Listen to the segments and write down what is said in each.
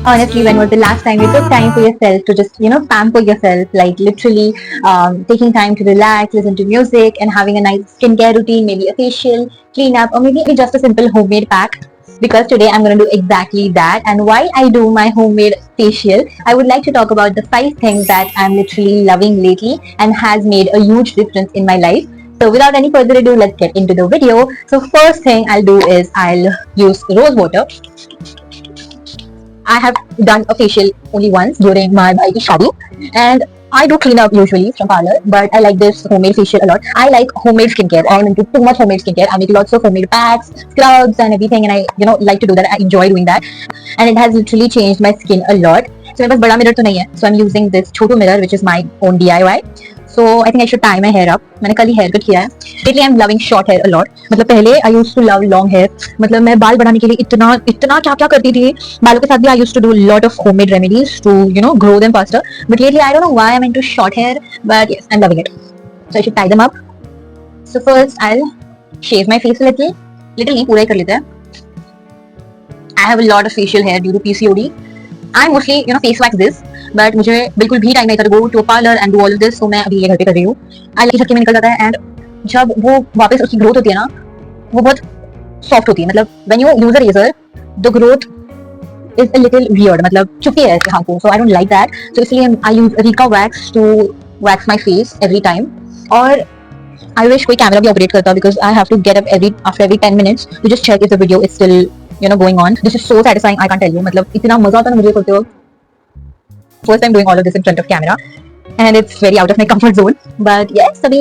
Honestly, when was the last time you took time for yourself to just, pamper yourself, like literally taking time to relax, listen to music, and having a nice skincare routine, maybe a facial, cleanup, or maybe just a simple homemade pack? Because today I'm going to do exactly that. And while I do my homemade facial, I would like to talk about the 5 things that I'm literally loving lately and has made a huge difference in my life. So without any further ado, let's get into the video. So first thing I'll do is I'll use rose water. I have done a facial only once during my bhai's shadi, and I do clean up usually from parlor, but I like this homemade facial a lot. I like homemade skincare. I'm into too much homemade skincare. I make lots of homemade packs, scrubs, and everything, and I like to do that. I enjoy doing that, and it has literally changed my skin a lot. So मेरे पास बड़ा mirror तो नहीं है, so I'm using this Chhotu mirror which is my own DIY. So I think I should tie my hair up. मैंने कल ही hair cut किया है. Lately I'm loving short hair a lot. मतलब पहले I used to love long hair. मतलब मैं बाल बढ़ाने के लिए इतना इतना क्या क्या करती थी. बालों के साथ भी I used to do a lot of homemade remedies to grow them faster. But lately I don't know why I'm into short hair, but yes, I'm loving it. So I should tie them up. So first I'll shave my face a little. Little नहीं पूरा ही कर लेते हैं. I have a lot of facial hair due to PCOD. I mostly face wax this, but मुझे बिल्कुल भी time नहीं था to go to a parlor and do all of this, so मैं अभी ये घर पे कर रही हूँ. I like झटके में निकल जाता है, and जब वो वापस उसकी ग्रोथ होती है ना, वो बहुत सॉफ्ट होती है. मतलब when you use a razor, the growth is a little weird. मतलब चुपती है ऐसे हाथ को, so I don't like that. So इसलिए I use Rika wax to wax my face every time. और I wish कोई कैमरा भी ऑपरेट करता, because I have to get up after every 10 minutes to just check if the video is still going on. This is so satisfying, I can't tell you. मतलब इतना मजा आता है मुझे करते वक्त. First time doing all of this in front of camera, and it's very out of my comfort zone. But yes, अभी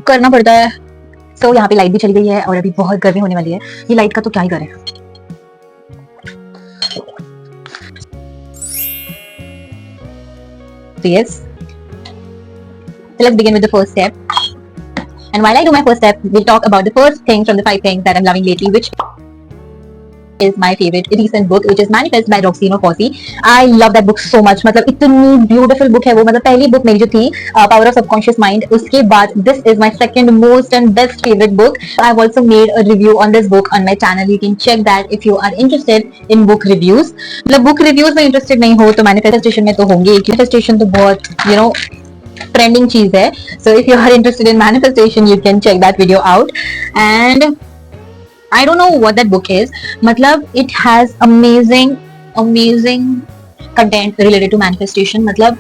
करना पड़ता है. So यहाँ पे लाइट भी चली गई है और अभी बहुत गर्मी होने वाली है. ये लाइट का तो क्या ही करें. So yes, so let's begin with the first step. And while I do my first step, we'll talk about the first thing from the 5 things that I'm loving lately, which is my favorite recent book, which is Manifest by Roxino Fossey. I love that book so much. मतलब इतनी beautiful book है वो. मतलब पहली book मेरी जो थी Power of Subconscious Mind, उसके बाद this is my second most and best favorite book. I've also made a review on this book on my channel. You can check that if you are interested in book reviews. मतलब book reviews में interested नहीं हो तो manifestation में तो होंगे. Manifestation तो बहुत trending चीज है. So if you are interested in manifestation, you can check that video out. And I don't know what that book is. मतलब it has amazing content related to manifestation. मतलब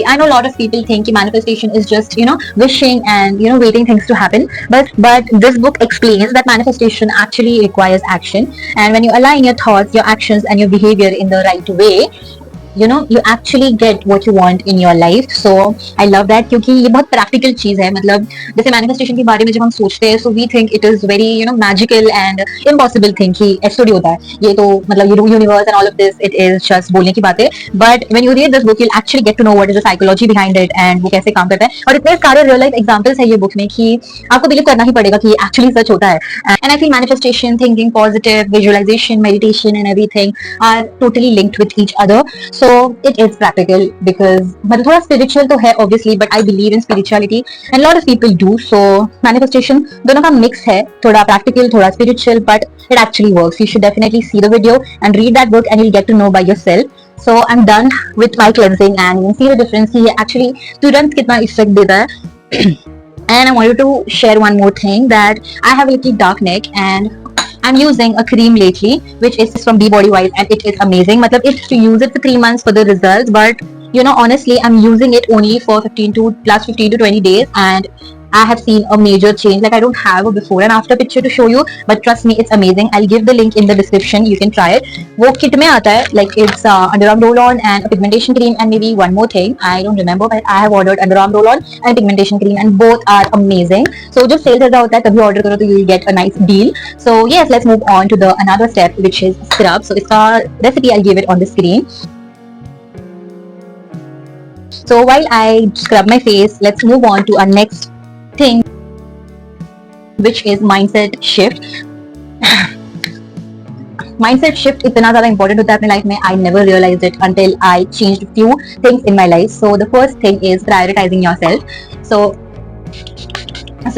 I know a lot of people think manifestation is just wishing and waiting things to happen, but this book explains that manifestation actually requires action, and when you align your thoughts, your actions, and your behavior in the right way, you actually get what you want in your life. So I love that, क्योंकि ये बहुत practical चीज है. मतलब जैसे manifestation के बारे में जब हम सोचते हैं, so we think it is very magical and impossible thing कि ऐसे होता है. ये तो मतलब universe and all of this, it is just बोलने की बातें. But when you read this book, you'll actually get to know what is the psychology behind it and वो कैसे काम करता है. और इतने सारे real life examples है ये book में कि आपको believe करना ही पड़ेगा कि ये actually सच होता है. And I feel manifestation, thinking positive, visualization, meditation, and everything are totally linked with each other. So it is practical, because मतलब थोड़ा spiritual तो है obviously, but I believe in spirituality and a lot of people do. So manifestation दोनों का mix है, थोड़ा practical, थोड़ा spiritual, but it actually works. You should definitely see the video and read that book, and you'll get to know by yourself. So I'm done with my cleansing, and you can see the difference कि ये actually तुरंत कितना effect देता है. And I wanted to share one more thing, that I have a little dark neck, and I'm using a cream lately, which is from Be Body Wise, and it is amazing. मतलब it's to use it for 3 months for the results, but honestly, I'm using it only for 15 to 20 days, and I have seen a major change. Like I don't have a before and after picture to show you, but trust me, it's amazing. I'll give the link in the description. You can try it. वो kit में आता है, like it's underarm roll-on and a pigmentation cream and maybe one more thing. I don't remember, but I have ordered underarm roll-on and pigmentation cream, and both are amazing. So जब sale चल रहा होता है तभी order करो तो you'll get a nice deal. So yes, let's move on to the another step, which is scrub. So इसका recipe I'll give it on the screen. So while I scrub my face, let's move on to our next thing, which is mindset shift. Mindset shift इतना ज़्यादा important होता है अपने life में. I never realized it until I changed few things in my life. So the first thing is prioritizing yourself. So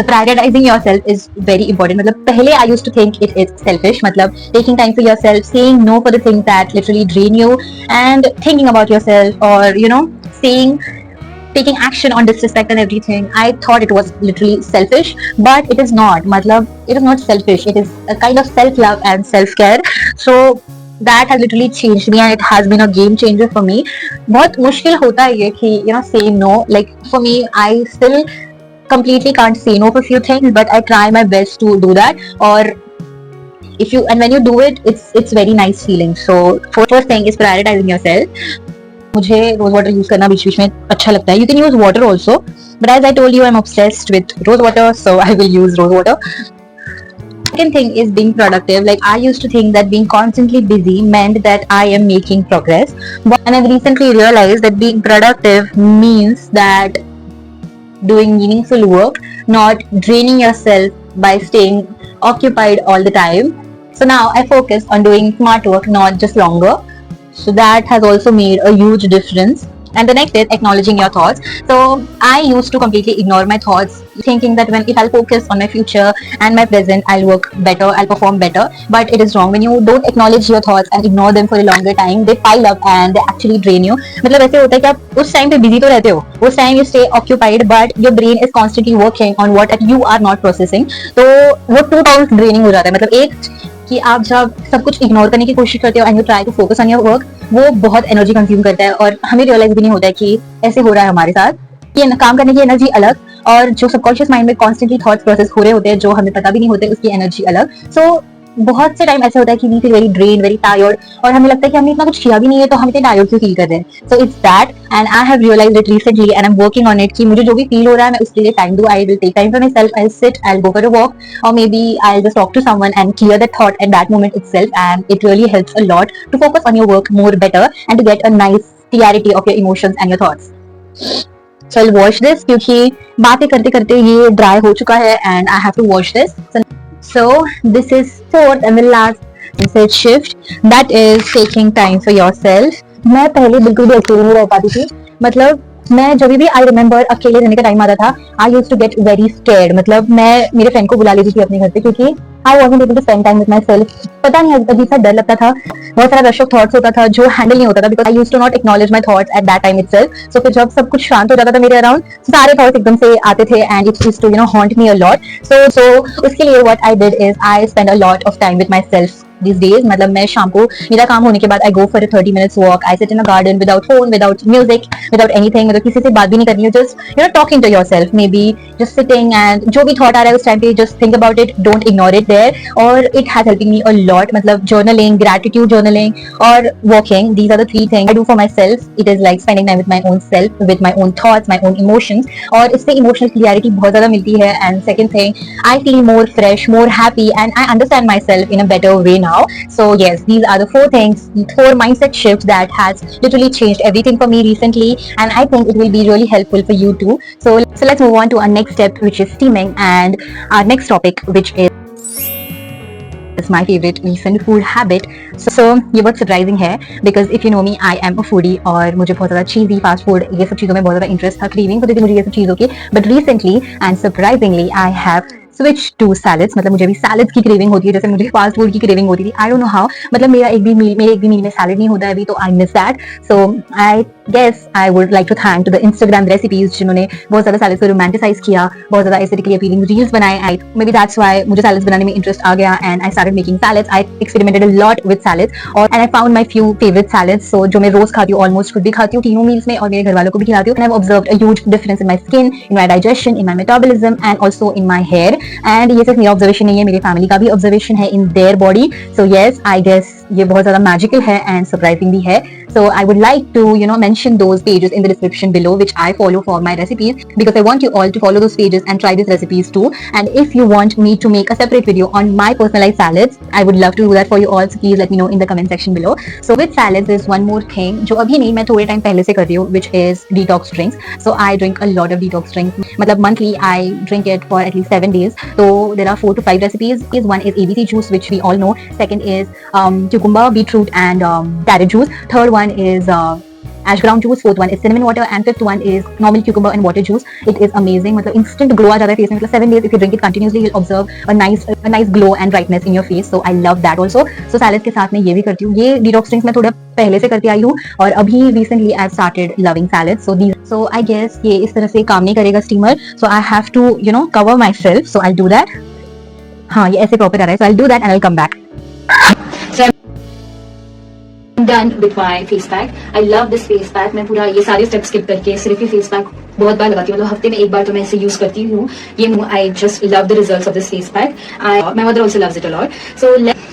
prioritizing yourself is very important. मतलब पहले I used to think it is selfish. मतलब taking time for yourself, saying no for the things that literally drain you, and thinking about yourself, or saying taking action on disrespect and everything. I thought it was literally selfish, but it is not. Matlab, it is not selfish. It is a kind of self-love and self-care. So that has literally changed me, and it has been a game changer for me. बहुत मुश्किल होता है ये कि say no. Like for me, I still completely can't say no for few things, but I try my best to do that. Or when you do it, it's very nice feeling. So first thing is prioritizing yourself. मुझे rose water use करना बीच बीच में अच्छा लगता है. You can use water also, but as I told you, I am obsessed with rose water, so I will use rose water. Second thing is being productive. Like I used to think that being constantly busy meant that I am making progress, and I've recently realized that being productive means that doing meaningful work, not draining yourself by staying occupied all the time. So now I focus on doing smart work, not just longer. So that has also made a huge difference. And the next is acknowledging your thoughts. So I used to completely ignore my thoughts, thinking that if I'll focus on my future and my present, I'll work better, I'll perform better. But it is wrong. When you don't acknowledge your thoughts and ignore them for a longer time, they pile up and they actually drain you. मतलब ऐसे होता है कि आप उस time पे busy तो रहते हो, उस time you stay occupied, but your brain is constantly working on what you are not processing. तो वो 2 times draining हो जाता है. मतलब एक कि आप जब सब कुछ इग्नोर करने की कोशिश करते हो and you try to focus on your work, वो बहुत एनर्जी कंज्यूम करता है और हमें रियलाइज भी नहीं होता है कि ऐसे हो रहा है हमारे साथ. ये काम करने की एनर्जी अलग, और जो सबकॉन्शियस माइंड में कॉन्स्टेंटली थॉट्स प्रोसेस हो रहे होते हैं जो हमें पता भी नहीं होते, उसकी एनर्जी अलग. सो बहुत से टाइम ऐसा होता है कि we feel very drain, very tired, और हमें लगता है कि हमने इतना कुछ किया भी नहीं है तो हम इतने टायर्ड क्यों फील कर रहे हैं. So it's that, and I have realised it recently and I am working on it कि मुझे जो भी फील हो रहा है मैं उसके लिए टाइम दूं. I will take time for myself, I sit, I go for a walk, और maybe I just talk to someone and clear that thought at that moment itself, and it really helps a lot to focus on your work more better and to get a nice clarity of your emotions and your thoughts. So I'll watch this क्योंकि बातें करते करते ये dry हो चुका है and I have to watch this. So this is fourth and the last mindset shift, that is taking time for yourself. मैं पहले बिल्कुल भी अकेले नहीं रह पाती थी. मतलब मैं जब भी आई रिमेम्बर अकेले रहने का टाइम आता था, I used to get very scared. मतलब मैं मेरे फ्रेंड को बुला लेती थी अपने घर पे क्योंकि I wasn't able to spend time with myself. पता नहीं, अजीब सा डर लगता था, बहुत सारा रश ऑफ थॉट्स होता था जो हैंडल नहीं होता था because I used to not acknowledge my thoughts at that time itself. So फिर जब सब कुछ शांत हो जाता था मेरे अराउंड, सारे थॉट्स एकदम से आते थे and it used to haunt me a lot. So उसके लिए what I did is I spend a lot of time with myself these days. मतलब मैं शाम को मेरा काम होने के बाद I go for a 30 minutes walk. I sit in a garden without phone, without music, without anything. मतलब किसी से बात भी नहीं करनी है, just talking to yourself, maybe just sitting, and जो भी thought आ रहा है उस टाइम पे just think about it, don't ignore it there. और it has helping me a lot. मतलब journaling, gratitude journaling और walking, these are the 3 things I do for myself. It is like spending time with my own self, with my own thoughts, my own emotions, और इससे emotional clarity बहुत ज़्यादा मिलती है. And second thing, I feel more fresh, more happy, and I understand myself in a better way now. So yes, these are the 4 things, 4 mindset shifts that has literally changed everything for me recently, and I think it will be really helpful for you too. So let's move on to our next step, which is steaming, and our next topic, which is my favorite recent food habit. So ये बहुत surprising है because if you know me, I am a foodie और मुझे बहुत ज़्यादा cheesy fast food ये सब चीज़ों में बहुत ज़्यादा interest था, craving होती थी मुझे ये सब चीज़ों की. But recently and surprisingly I have switch to salads. मतलब मुझे भी salads की craving होती है जैसे मुझे fast food की craving होती थी. I don't know how. मतलब मेरे एक भी मील में salad नहीं होता है अभी, तो I miss that. So I guess I would like to thank to the Instagram recipes जिन्होंने बहुत ज़्यादा salads को romanticize किया, बहुत ज़्यादा aesthetically appealing reels बनाए. Maybe that's why मुझे salads बनाने में interest आ गया and I started making salads. I experimented a lot with salads and I found my few favorite salads. So जो मैं रोज खाती हूँ, almost खुद भी खाती हूँ तीनों meals में और मेरे घर वालों को भी खिलाती हूँ. And I've observed a huge difference in my skin, in my digestion, in my metabolism, and also in my hair. And ये सिर्फ मेरा ऑब्जर्वेशन नहीं है, मेरे फैमिली का भी ऑब्जर्वेशन है in their body. So yes, I guess ये बहुत ज़्यादा मैजिकल है एंड सरप्राइजिंग भी है. So I would like to, mention those pages in the description below which I follow for my recipes, because I want you all to follow those pages and try these recipes too. And if you want me to make a separate video on my personalized salads, I would love to do that for you all. So please let me know in the comment section below. So with salads, there's one more thing जो अभी नहीं, मैं थोड़े time पहले से कर रही हूँ, which is detox drinks. So I drink a lot of detox drinks. मतलब monthly I drink it for at least 7 days. So there are 4 to 5 recipes. One is ABC juice, which we all know. Second is cucumber, beetroot, and carrot juice. Third one is ash ground juice. Fourth one is cinnamon water, and fifth one is normal cucumber and water juice. It is amazing. मतलब instant glow आ जाता है face में. मतलब 7 days if you drink it continuously, you'll observe a nice glow and brightness in your face. So I love that also. So salad के साथ मैं ये भी करती हूँ. ये detox drinks मैं थोड़ा पहले से करती आई हूँ, और अभी recently I've started loving salads. So I guess ये इस तरह से काम नहीं करेगा steamer. So I have to cover myself. So I'll do that. हाँ, ये ऐसे proper आ रहा है. So I'll do that and I'll come back. So I'm done with my face pack. I love this face pack. मैं पूरा ये सारे step skip करके सिर्फ ये फेस पैक बहुत बार लगाती हूँ. मतलब हफ्ते में एक बार तो मैं इसे यूज करती हूँ. ये I just love the results of this face pack. My mother also loves it a lot.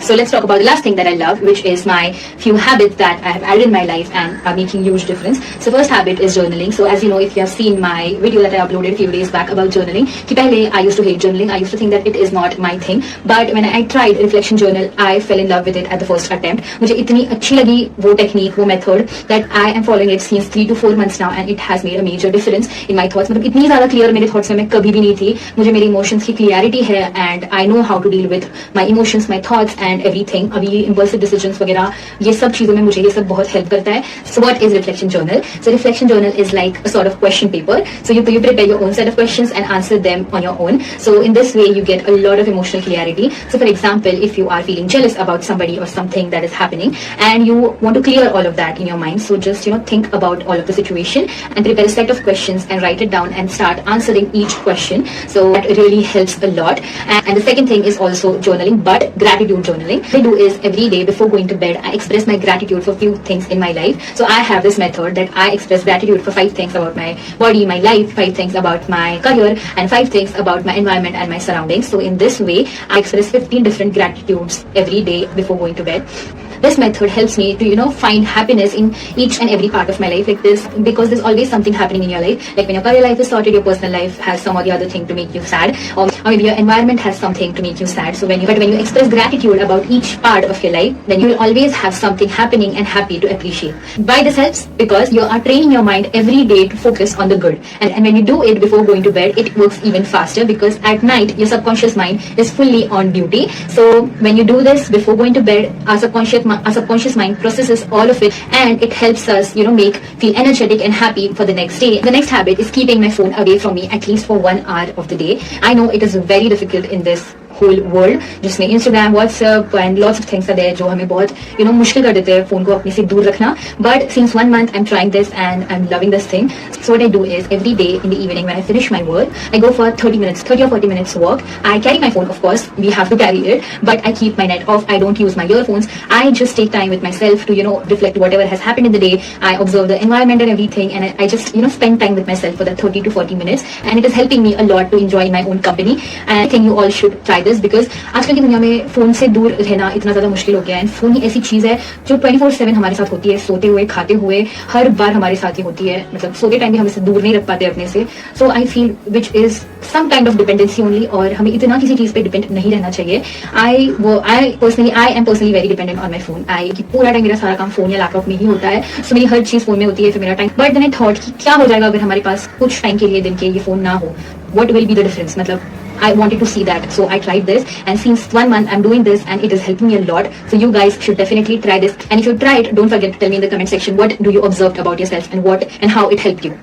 So let's talk about the last thing that I love, which is my few habits that I have added in my life and are making huge difference. So first habit is journaling. So as you know, if you have seen my video that I uploaded a few days back about journaling, कि पहले I used to hate journaling. I used to think that it is not my thing. But when I tried reflection journal, I fell in love with it at the first attempt. मुझे इतनी अच्छी लगी वो technique, वो method, that I am following it since 3 to 4 months now, and it has made a major difference in my thoughts. मतलब इतनी ज्यादा clear मेरे थॉट्स में मैं कभी भी नहीं थी. मुझे मेरे इमोशंस की क्लियरिटी है, and I know how to deal with my emotions, my thoughts and everything. अभी इम्पल्सिव डिसीजंस वगैरह ये सब चीजों में मुझे ये सब बहुत हेल्प करता है. So what is reflection journal? So reflection journal is like a sort of question paper. So you prepare your own set of questions and answer them on your own. So in this way you get a lot of emotional clarity. So for example, if you are feeling jealous about somebody or something that is happening and you want to clear all of that in your mind, so just think about all of the situation and prepare a set of questions and write it down and start answering each question. So that really helps a lot. And the second thing is also journaling, but gratitude journaling. What I do is every day before going to bed, I express my gratitude for few things in my life. So I have this method that I express gratitude for 5 things about my body, my life, 5 things about my career, and 5 things about my environment and my surroundings. So in this way, I express 15 different gratitudes every day before going to bed. This method helps me to find happiness in each and every part of my life, like this, because there's always something happening in your life. Like when your career life is sorted, your personal life has some or the other thing to make you sad, or maybe your environment has something to make you sad. So when you express gratitude about each part of your life, then you will always have something happening and happy to appreciate. Why this helps? Because you are training your mind every day to focus on the good, and when you do it before going to bed, it works even faster, because at night your subconscious mind is fully on duty. So when you do this before going to bed, our subconscious mind processes all of it, and it helps us feel energetic and happy for the next day. The next habit is keeping my phone away from me at least for 1 hour of the day. I know it is very difficult in this whole world, जिसमें Instagram, WhatsApp and lots of things are there जो हमें बहुत मुश्किल कर देते हैं phone को अपने से दूर रखना. But since 1 month I'm trying this and I'm loving this thing. So what I do is every day in the evening when I finish my work, I go for 30 or 40 minutes walk. I carry my phone, of course, we have to carry it, but I keep my net off. I don't use my earphones. I just take time with myself to reflect whatever has happened in the day. I observe the environment and everything, and I just spend time with myself for that 30 to 40 minutes, and it is helping me a lot to enjoy my own company. And I think you all should try this, because आजकल की दुनिया में phone से दूर रहना इतना ज़्यादा मुश्किल हो गया है. फोन ही ऐसी चीज़ है जो 24/7 हमारे साथ होती है, सोते हुए, खाते हुए, हर बार हमारे साथ ही होती है. मतलब सोते टाइम भी हम इसे दूर नहीं रख पाते अपने से. So I feel which is some kind of dependency only, और हमें इतना किसी चीज़ पे डिपेंड नहीं रहना चाहिए. I am personally very dependent on my phone. पूरा टाइम मेरा सारा काम फोन या लैपटॉप में ही होता है. सो मेरी हर चीज़ फोन में होती है फिर मेरा time. But then I thought कि क्या हो जाएगा अगर हमारे पास कुछ टाइम के लिए दिन के ये फोन ना हो. What will be the difference? मतलब I wanted to see that, so I tried this, and since 1 month I'm doing this, and it is helping me a lot. So you guys should definitely try this, and if you try it, don't forget to tell me in the comment section what do you observed about yourself and how it helped you.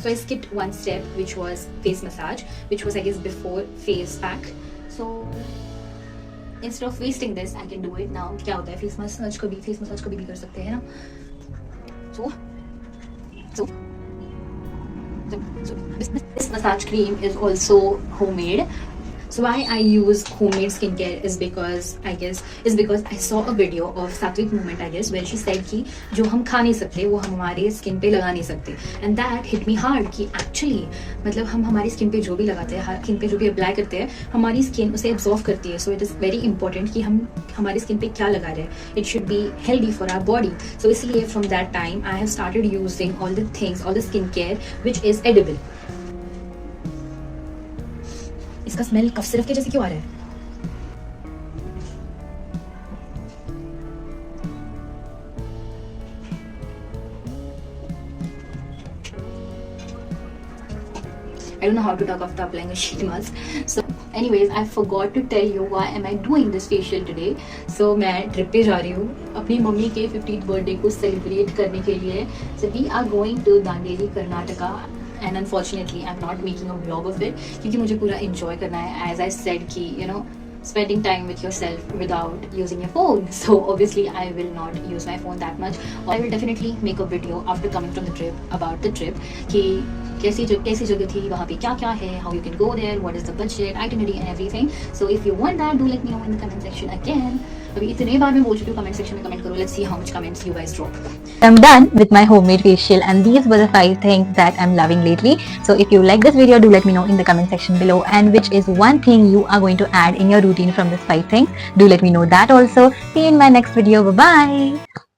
So I skipped one step, which was face massage, which was I guess before face pack. So instead of wasting this, I can do it now. क्या होता है face massage कभी भी कर सकते हैं ना. So this massage cream is also homemade. So why I use homemade skincare is because I saw a video of Sattvic Movement, I guess, where she said कि जो हम खा नहीं सकते वो हम हमारे स्किन पे लगा नहीं सकते, and that hit me hard कि actually मतलब हम हमारी स्किन पे जो भी लगाते हैं, स्किन पे जो भी अप्लाई करते हैं, हमारी स्किन उसे एब्जॉर्व करती है. So it is very important कि हम हमारी स्किन पे क्या लगा रहे हैं. It should be healthy for our body. So इसलिए from that time I have started using all the things, all the skincare which is edible. इसका स्मेल कफ सिरप के जैसे क्यों आ रहा है? I don't know how to talk after applying a sheet mask. So anyways, I forgot to tell you why am I doing this facial today. So मैं trip पे जा रही हूँ अपनी मम्मी के 50th बर्थडे को सेलिब्रेट करने के लिए. So we are going to Dandeli, Karnataka. And unfortunately, I'm not making a vlog of it क्योंकि मुझे पूरा enjoy करना है. As I said कि spending time with yourself without using your phone. So obviously I will not use my phone that much. I will definitely make a video after coming from the trip about the trip कि कैसी जगह थी, वहाँ पे क्या क्या है, how you can go there, what is the budget, itinerary and everything. So if you want that, do let me know in the comment section again. अभी इतने बार मैं बोल चुकी हूँ comment section में comment करो. Let's see how much comments you guys drop. I'm done with my homemade facial and these were the 5 things that I'm loving lately. So if you like this video, do let me know in the comment section below, and which is one thing you are going to add in your routine from these 5 things. Do let me know that also. See you in my next video. Bye bye.